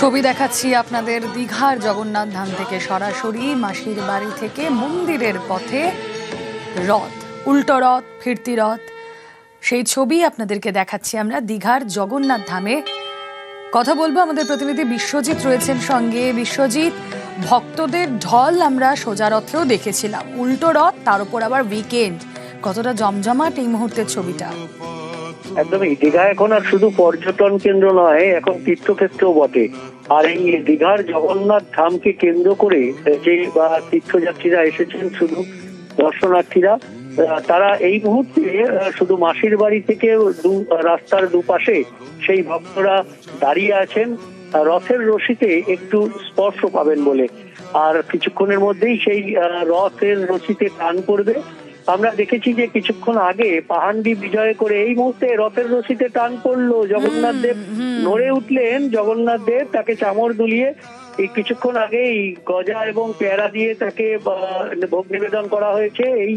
ছবি দেখাচ্ছি আপনাদের দীঘার জগন্নাথ ধাম থেকে সরাসরি মাসির বাড়ি থেকে মন্দিরের পথে রথ, উল্টো রথ, ফিরতি রথ, সেই ছবি আপনাদেরকে দেখাচ্ছি আমরা দীঘার জগন্নাথ ধামে। কথা বলবো, আমাদের প্রতিনিধি বিশ্বজিৎ রয়েছেন সঙ্গে। বিশ্বজিৎ, ভক্তদের ঢল আমরা সোজা রথেও দেখেছিলাম, উল্টো রথ, তার উপর আবার উইকেন্ড, কতটা জমজমাট এই মুহূর্তের ছবিটা? একদমই, দীঘা এখন আর শুধু পর্যটন কেন্দ্র নয়, এখন তীর্থক্ষেত্রও বটে। আর এই দীঘার জগন্নাথ ধামকে কেন্দ্র করে যে তীর্থযাত্রীরা এসেছেন, শুধু দর্শনার্থীরা, তারা এই মুহূর্তে শুধু মাসির বাড়ি থেকে রাস্তার দুপাশে সেই ভক্তরা দাঁড়িয়ে আছেন রথের রশিতে একটু স্পর্শ পাবেন বলে। আর কিছুক্ষণের মধ্যেই সেই রথের রশিতে টান পড়বে। আমরা দেখেছি যে কিছুক্ষণ আগে পাহান্ডি বিজয় করে এই মুহূর্তে রথের রশিতে টান পড়লো, জগন্নাথ দেব নড়ে উঠলেন। জগন্নাথ দেব, তাকে চামর দুলিয়ে এই কিছুক্ষণ আগেই গজা এবং পেয়ারা দিয়ে তাকে ভোগ নিবেদন করা হয়েছে এই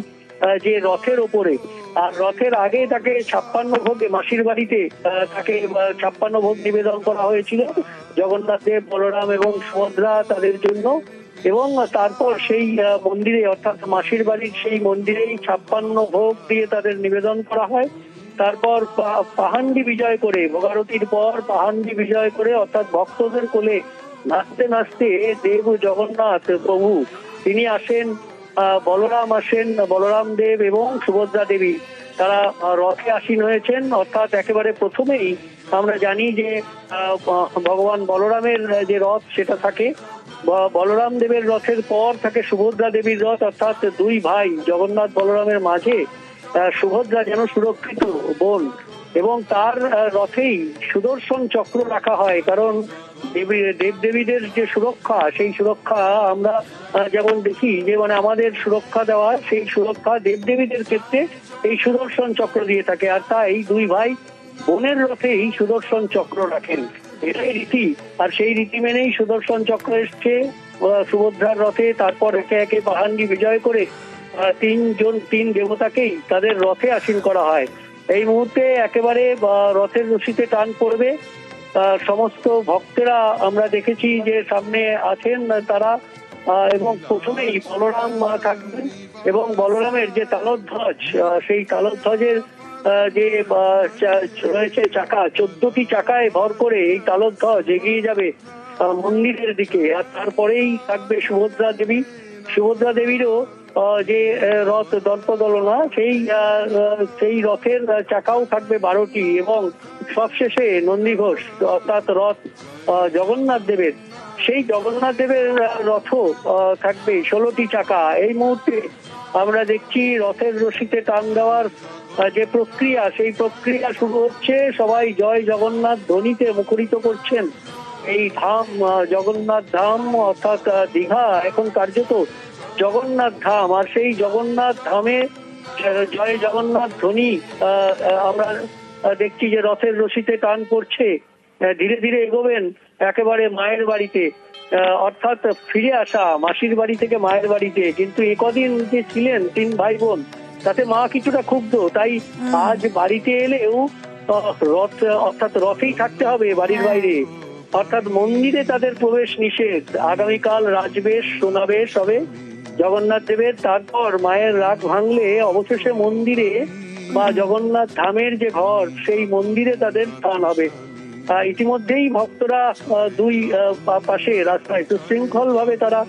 যে রথের ওপরে। আর রথের আগে তাকে 56 ভোগে মাসির বাড়িতে তাকে 56 ভোগ নিবেদন করা হয়েছিল জগন্নাথ দেব, বলরাম এবং সুভদ্রা তাদের জন্য। এবং তারপর সেই মন্দিরে, অর্থাৎ মাসির বাড়ির সেই মন্দিরেই 56 ভোগ দিয়ে তাদের নিবেদন করা হয়। তারপর পাহান্ডি বিজয় করে, ভোগারতির পর পাহান্ডি বিজয় করে, অর্থাৎ ভক্তদের কোলে নাচতে নাচতে দেব জগন্নাথ প্রভু তিনি আসেন, বলরাম আসেন, বলরাম দেব এবং সুভদ্রা দেবী তারা রথে আসীন হয়েছেন। অর্থাৎ একেবারে প্রথমেই আমরা জানি যে ভগবান বলরামের যে রথ সেটা থাকে, বলরাম দেবের রথের পর থাকে সুভদ্রা দেবীর রথ, অর্থাৎ দুই ভাই জগন্নাথ বলরামের মাঝে সুভদ্রা যেন সুরক্ষিত বোন। এবং তার রথেই সুদর্শন চক্র রাখা হয়, কারণ দেবদেবীদের যে সুরক্ষা, সেই সুরক্ষা আমরা যেমন দেখি যে আমাদের সুরক্ষা দেওয়া, সেই সুরক্ষা দেবদেবীদের ক্ষেত্রে এই সুদর্শন চক্র দিয়ে থাকে। আর তাই দুই ভাই বোনের রথেই সুদর্শন চক্র রাখেন, এটাই রীতি। আর সেই রীতি মেনেই সুদর্শন চক্র এসছে সুভদ্রার রথে। তারপর একে একে পাহান্ডি বিজয় করে তিন দেবতাকেই তাদের রথে আসীন করা হয়। এই মুহূর্তে একেবারে রথের রশিতে টান পড়বে। সমস্ত ভক্তেরা আমরা দেখেছি যে সামনে আছেন তারা, এবং প্রথমেই বলরাম থাকবেন এবং বলরামের যে তালধ্বজ, সেই তালধ্বজের যে রয়েছে চাকা, 14টি চাকায় ভর করে এই তালধ্বজ এগিয়ে যাবে মন্দিরের দিকে। আর তারপরেই থাকবে সুভদ্রা দেবী। সুভদ্রা দেবীরও যে রথ দর্পদলনা, সেই রথের চাকাও থাকবে 12টি। এবং সবশেষে নন্দীঘোষ, অর্থাৎ রথ জগন্নাথ দেবের, সেই জগন্নাথ দেবের রথও থাকবে 16টি চাকা। এই মুহূর্তে আমরা দেখছি রথের রশিতে টান দেওয়ার যে প্রক্রিয়া, সেই প্রক্রিয়া শুরু হচ্ছে। সবাই জয় জগন্নাথ ধ্বনিতে মুখরিত করছেন এই ধাম, জগন্নাথ ধাম, অর্থাৎ দীঘা এখন কার্যত জগন্নাথ ধাম। আর সেই জগন্নাথ ধামে জয় জগন্নাথ ধ্বনি আমরা দেখছি যে রথের রশিতে টান পড়ছে। ধীরে ধীরে এগোবেন একেবারে মায়ের বাড়িতে, অর্থাৎ ফিরে আসা মাসির বাড়ি থেকে মায়ের বাড়িতে। কিন্তু একদিন যে ছিলেন 3 ভাই বোন, তাতে মা কিছুটা ক্ষুব্ধ, তাই আজ বাড়িতে এলেও রথ, অর্থাৎ রথেই থাকতে হবে বাড়ির বাইরে, অর্থাৎ মন্দিরে তাদের প্রবেশ নিষেধ। আগামীকাল রাজবেশ সোনাবেশ হবে জগন্নাথ দেবের, তারপর মায়ের রাগ ভাঙলে অবশেষে মন্দিরে বা জগন্নাথ ধামের যে ঘর, সেই মন্দিরে তাদের স্থান হবে। ইতিমধ্যেই ভক্তরা দুই পাশে রাস্তায় সুশৃঙ্খল ভাবে তারা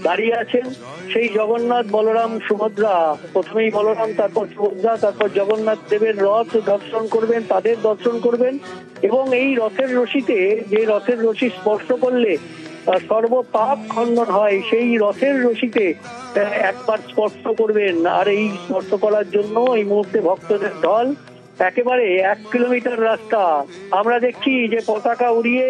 দাঁড়িয়ে আছেন। সেই জগন্নাথ, বলরাম, সুভদ্রা, প্রথমেই বলরাম, তারপর সুভদ্রা, তারপর জগন্নাথ দেবের রথ দর্শন করবেন, তাদের দর্শন করবেন। এবং এই রথের রশিতে, যে রথের রশি স্পর্শ করলে সর্বপাপ খণ্ডন হয়, সেই রথের রশিতে একবার স্পর্শ করবেন। আর এই স্পর্শ করার জন্য এই মুহূর্তে ভক্তদের ঢল। একেবারে 1 কিলোমিটার রাস্তা আমরা দেখছি যে পতাকা উড়িয়ে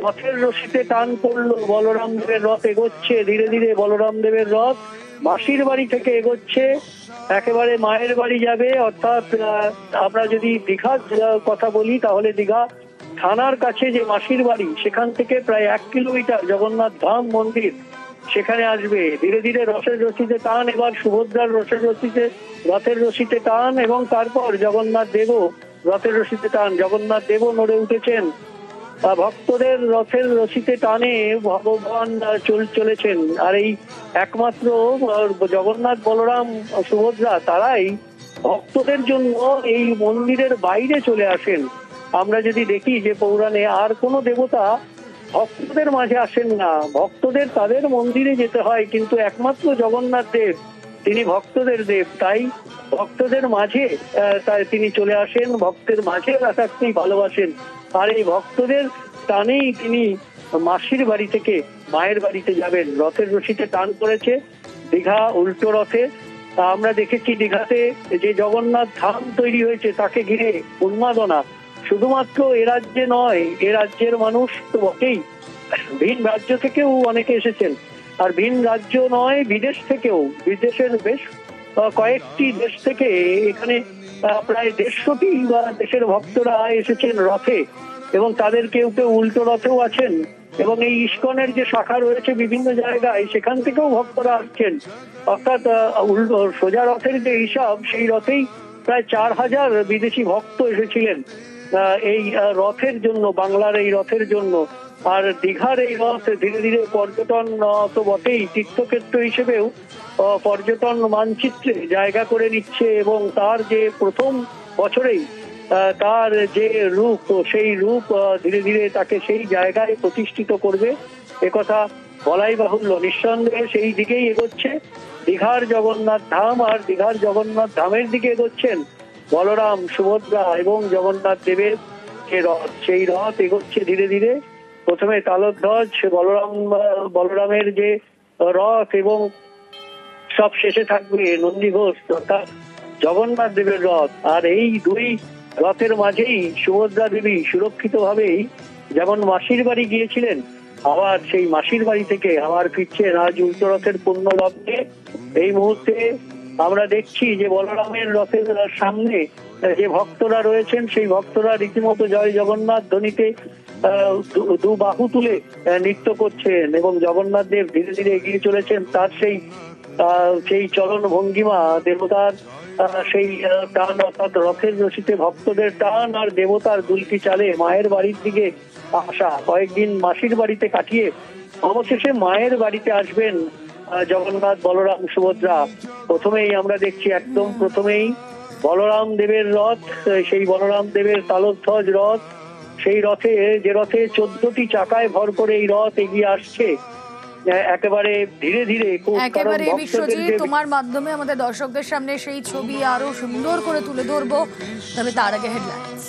রথের রশিতে টান পড়লো। বলরাম দেবের রথ এগোচ্ছে ধীরে ধীরে, বলরাম দেবের রথ মাসির বাড়ি থেকে এগোচ্ছে, একেবারে মায়ের বাড়ি যাবে। অর্থাৎ আমরা যদি দীঘার কথা বলি, তাহলে দীঘা থানার কাছে যে মাসির বাড়ি, সেখান থেকে প্রায় 1 কিলোমিটার জগন্নাথ ধাম মন্দির, সেখানে আসবে। ধীরে ধীরে রথের রশিতে টান, এবার সুভদ্রার রথের রশিতে টান, এবং তারপর জগন্নাথ দেবও রথের রশিতে টান। জগন্নাথ দেবও নড়ে উঠেছেন ভক্তদের রথের রশিতে টানে ভগবান চলেছেন। আর এই একমাত্র জগন্নাথ, বলরাম, সুভদ্রা তারাই ভক্তদের জন্য এই মন্দিরের বাইরে চলে আসেন। আমরা যদি দেখি যে পৌরাণে আর কোনো দেবতা ভক্তদের মাঝে আসেন না, ভক্তদের তাদের মন্দিরে যেতে হয়, কিন্তু একমাত্র জগন্নাথ দেব তিনি ভক্তদের দেব। তাই ভক্তদের মাঝে তিনি চলে আসেন, ভক্তের মাঝে থাকতেই ভালোবাসেন। আর এই ভক্তদের টানেই তিনি মাসির বাড়ি থেকে মায়ের বাড়িতে যাবেন। রথের রশিতে টান করেছে দীঘা উল্টো রথে। আমরা দেখেছি দীঘাতে যে জগন্নাথ ধাম তৈরি হয়েছে তাকে ঘিরে উন্মাদনা। শুধুমাত্র এ রাজ্যে নয়, এ রাজ্যের মানুষ তো বটেই, ভিন রাজ্য থেকেও অনেকে এসেছেন। আর ভিন রাজ্য নয়, বিদেশ থেকেও, বিদেশের বেশ কয়েকটি দেশ থেকে এখানে প্রায় 150টি বা দেশের ভক্তরা এসেছেন রথে, এবং তাদের কেউ কেউ উল্টো রথেও আছেন। এবং এই ইস্কনের যে শাখা রয়েছে বিভিন্ন জায়গায়, সেখান থেকেও ভক্তরা আসছেন। অর্থাৎ সোজা রথের যে হিসাব, সেই রথেই প্রায় 4000 বিদেশি ভক্ত এসেছিলেন এই রথের জন্য, বাংলার এই রথের জন্য। আর দীঘার এই রথ ধীরে ধীরে পর্যটন তো বটেই, তীর্থক্ষেত্র হিসেবেও পর্যটন মানচিত্রে জায়গা করে নিচ্ছে। এবং তার যে প্রথম বছরেই তার যে রূপ, সেই রূপ ধীরে ধীরে তাকে সেই জায়গায় প্রতিষ্ঠিত করবে, একথা বলাই বাহুল্য। নিঃসন্দেহে সেই দিকেই এগোচ্ছে দীঘার জগন্নাথ ধাম। আর দীঘার জগন্নাথ ধামের দিকে এগোচ্ছেন বলরাম, সুভদ্রা এবং জগন্নাথ দেবের যে রথ, সেই রথ এগোচ্ছে ধীরে ধীরে। প্রথমে তালধ্বজ বলরামের যে রথ, এবং সব শেষে থাকবে নন্দীঘোষ অর্থাৎ জগন্নাথ দেবের রথ। আর এই দুই রথের মাঝেই সুভদ্রা দেবী সুরক্ষিত ভাবেই যেমন মাসির বাড়ি গিয়েছিলেন, আবার সেই মাসির বাড়ি থেকে আবার ফিরছেন আজ উল্টো রথের পুণ্য লগ্নে। এই মুহূর্তে আমরা দেখছি যে বলরামের রথের সামনে যে ভক্তরা রয়েছেন, সেই ভক্তরা রীতিমতো জয় জগন্নাথ ধ্বনিতে দু বাহু তুলে নৃত্য করছেন, এবং জগন্নাথ দেব ধীরে ধীরে এগিয়ে চলেছেন। তার সেই চলন ভঙ্গিমা, দেবতার সেই টান, অর্থাৎ রথের রশিতে ভক্তদের টান আর দেবতার দুলকি চালে মায়ের বাড়ির দিকে আসা। কয়েকদিন মাসির বাড়িতে কাটিয়ে অবশেষে মায়ের বাড়িতে আসবেন জগন্নাথ, বলরাম, সুভদ্রা। প্রথমেই আমরা দেখছি, একদম প্রথমেই বলরাম দেবের রথ, সেই বলরাম দেবের তালধ্বজ রথ, সেই রথে, যে রথে 14টি চাকায় ভর করে এই রথ এগিয়ে আসছে একেবারে ধীরে ধীরে। একেবারে বিশ্বজিৎ, তোমার মাধ্যমে আমাদের দর্শকদের সামনে সেই ছবি আরো সুন্দর করে তুলে ধরবো। তবে তার আগে হেডলাইন্স।